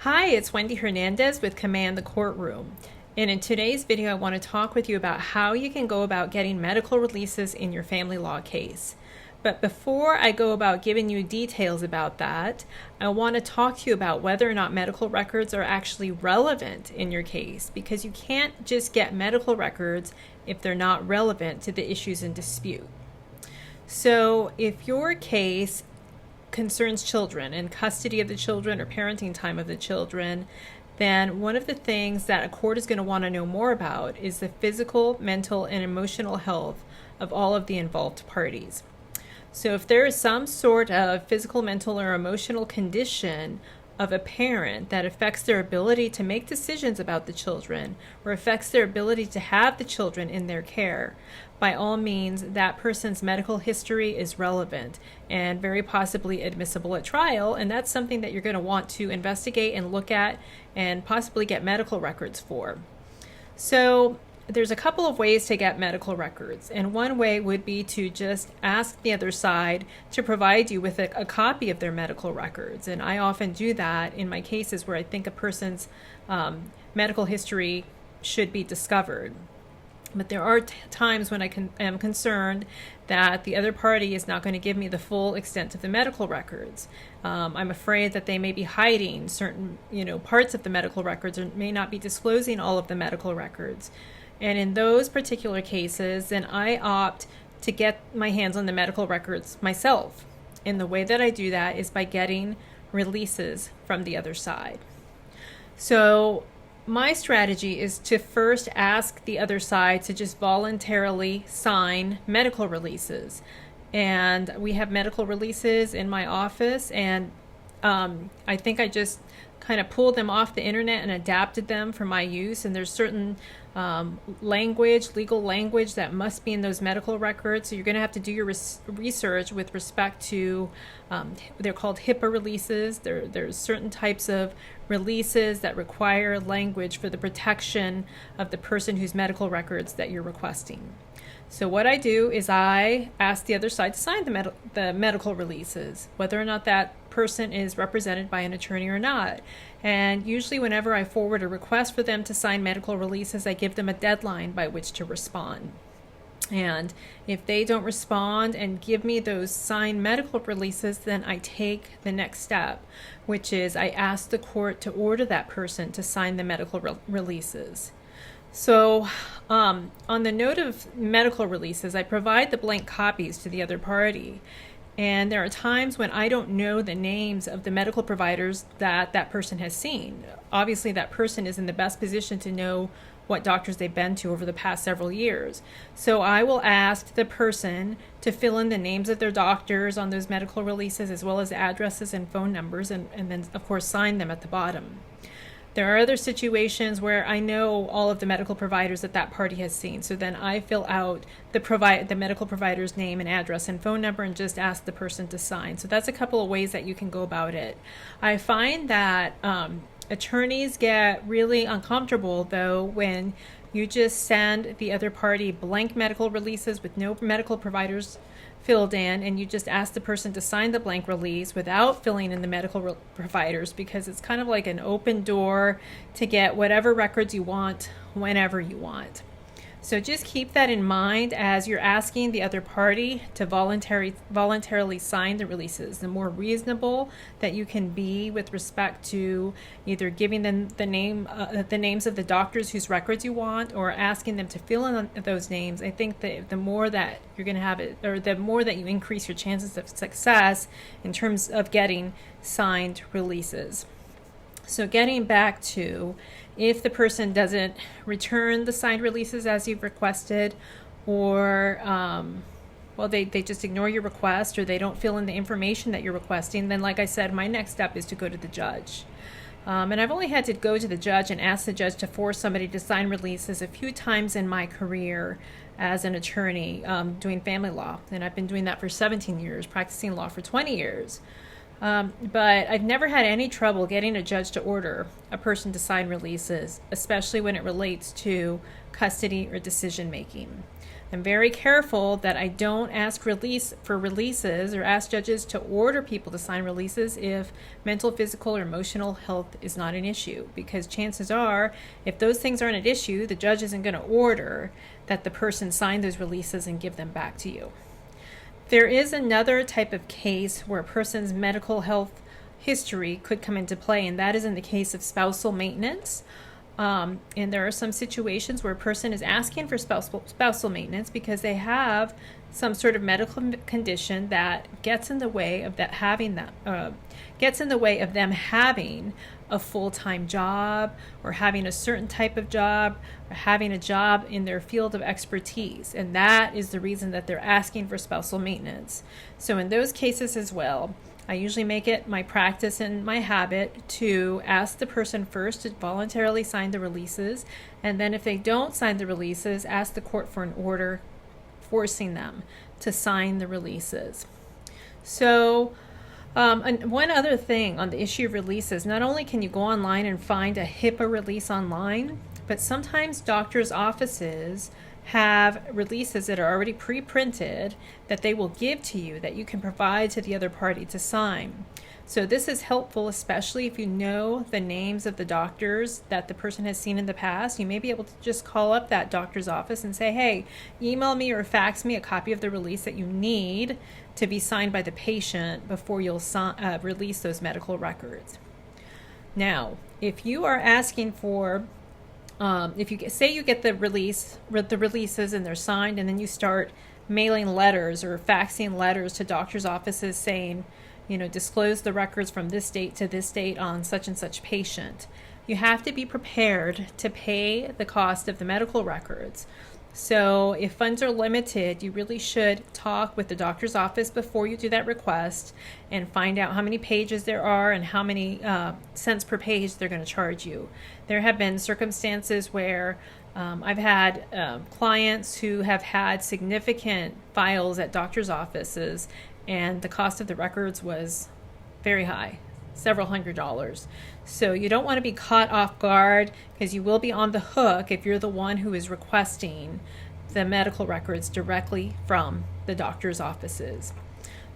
Hi, it's Wendy Hernandez with Command the Courtroom. And in today's video, I want to talk with you about how you can go about getting medical releases in your family law case. But before I go about giving you details about that, I want to talk to you about whether or not medical records are actually relevant in your case, because you can't just get medical records if they're not relevant to the issues in dispute. So if your case concerns children and custody of the children or parenting time of the children, then one of the things that a court is going to want to know more about is the physical, mental, and emotional health of all of the involved parties. So if there is some sort of physical, mental, or emotional condition of a parent that affects their ability to make decisions about the children or affects their ability to have the children in their care, by all means, that person's medical history is relevant and very possibly admissible at trial, and that's something that you're going to want to investigate and look at and possibly get medical records for. So there's a couple of ways to get medical records, and one way would be to just ask the other side to provide you with a copy of their medical records, and I often do that in my cases where I think a person's medical history should be discovered. But there are times when I am concerned that the other party is not going to give me the full extent of the medical records. I'm afraid that they may be hiding certain, parts of the medical records, or may not be disclosing all of the medical records. And in those particular cases, then I opt to get my hands on the medical records myself. And the way that I do that is by getting releases from the other side. So my strategy is to first ask the other side to just voluntarily sign medical releases. And we have medical releases in my office, and I think I just kind of pulled them off the internet and adapted them for my use. And there's certain legal language that must be in those medical records. So you're going to have to do your research with respect to, they're called HIPAA releases. There's certain types of releases that require language for the protection of the person whose medical records that you're requesting. So what I do is I ask the other side to sign the medical releases, whether or not that person is represented by an attorney or not. And usually whenever I forward a request for them to sign medical releases, I give them a deadline by which to respond. And if they don't respond and give me those signed medical releases, then I take the next step, which is I ask the court to order that person to sign the medical releases. So on the note of medical releases, I provide the blank copies to the other party. And there are times when I don't know the names of the medical providers that that person has seen. Obviously, that person is in the best position to know what doctors they've been to over the past several years. So I will ask the person to fill in the names of their doctors on those medical releases, as well as addresses and phone numbers, and then, of course, sign them at the bottom. There are other situations where I know all of the medical providers that that party has seen. So then I fill out the medical provider's name and address and phone number and just ask the person to sign. So that's a couple of ways that you can go about it. I find that attorneys get really uncomfortable, though, when you just send the other party blank medical releases with no medical providers filled in, and you just ask the person to sign the blank release without filling in the medical providers, because it's kind of like an open door to get whatever records you want whenever you want. So just keep that in mind as you're asking the other party to voluntarily sign the releases. The more reasonable that you can be with respect to either giving them the names of the doctors whose records you want, or asking them to fill in those names, I think that the more that you're going to have it, or the more that you increase your chances of success in terms of getting signed releases. So getting back to, if the person doesn't return the signed releases as you've requested, or they just ignore your request, or they don't fill in the information that you're requesting, then like I said, my next step is to go to the judge. And I've only had to go to the judge and ask the judge to force somebody to sign releases a few times in my career as an attorney doing family law. And I've been doing that for 17 years, practicing law for 20 years. But I've never had any trouble getting a judge to order a person to sign releases, especially when it relates to custody or decision making. I'm very careful that I don't ask for releases or ask judges to order people to sign releases if mental, physical, or emotional health is not an issue, because chances are, if those things aren't an issue, the judge isn't going to order that the person sign those releases and give them back to you. There is another type of case where a person's medical health history could come into play, and that is in the case of spousal maintenance. And there are some situations where a person is asking for spousal maintenance because they have some sort of medical condition that gets in the way of them having a full-time job, or having a certain type of job, or having a job in their field of expertise. And that is the reason that they're asking for spousal maintenance. So in those cases as well, I usually make it my practice and my habit to ask the person first to voluntarily sign the releases, and then if they don't sign the releases, ask the court for an order forcing them to sign the releases. So and one other thing on the issue of releases, not only can you go online and find a HIPAA release online, but sometimes doctors' offices have releases that are already pre-printed that they will give to you that you can provide to the other party to sign. So this is helpful, especially if you know the names of the doctors that the person has seen in the past. You may be able to just call up that doctor's office and say, hey, email me or fax me a copy of the release that you need to be signed by the patient before you'll release those medical records. Now, if you are asking for if you say you get the releases and they're signed, and then you start mailing letters or faxing letters to doctors' offices saying, disclose the records from this date to this date on such and such patient, you have to be prepared to pay the cost of the medical records. So if funds are limited, you really should talk with the doctor's office before you do that request and find out how many pages there are and how many cents per page they're going to charge you. There have been circumstances where I've had clients who have had significant files at doctor's offices, and the cost of the records was very high, several $100s. So you don't want to be caught off guard, because you will be on the hook if you're the one who is requesting the medical records directly from the doctor's offices.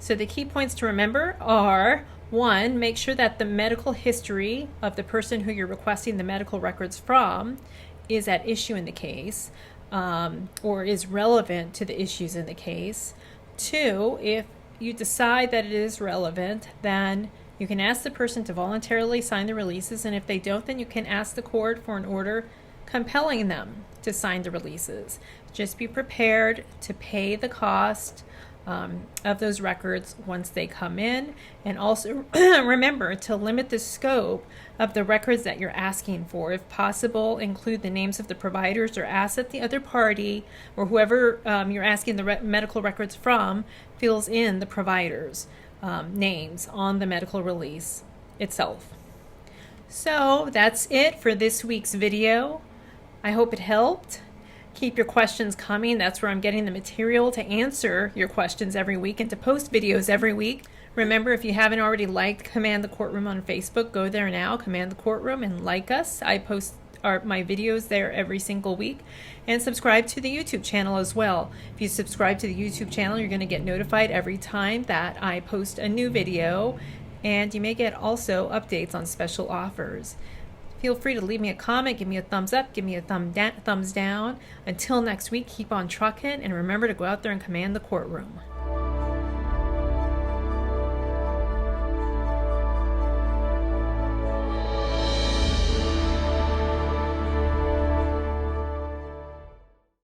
So the key points to remember are: 1, make sure that the medical history of the person who you're requesting the medical records from is at issue in the case, or is relevant to the issues in the case. 2, if you decide that it is relevant, then you can ask the person to voluntarily sign the releases, and if they don't, then you can ask the court for an order compelling them to sign the releases. Just be prepared to pay the cost of those records once they come in, and also remember to limit the scope of the records that you're asking for. If possible, include the names of the providers, or ask that the other party or whoever you're asking the medical records from fills in the providers' names on the medical release itself. So that's it for this week's video. I hope it helped. Keep your questions coming. That's where I'm getting the material to answer your questions every week and to post videos every week. Remember, if you haven't already liked Command the Courtroom on Facebook, go there now, Command the Courtroom, and like us. I post my videos there every single week. And subscribe to the YouTube channel as well. If you subscribe to the YouTube channel, you're going to get notified every time that I post a new video, and you may get also updates on special offers. Feel free to leave me a comment, give me a thumbs up, give me a thumbs down. Until next week, keep on trucking, and remember to go out there and command the courtroom.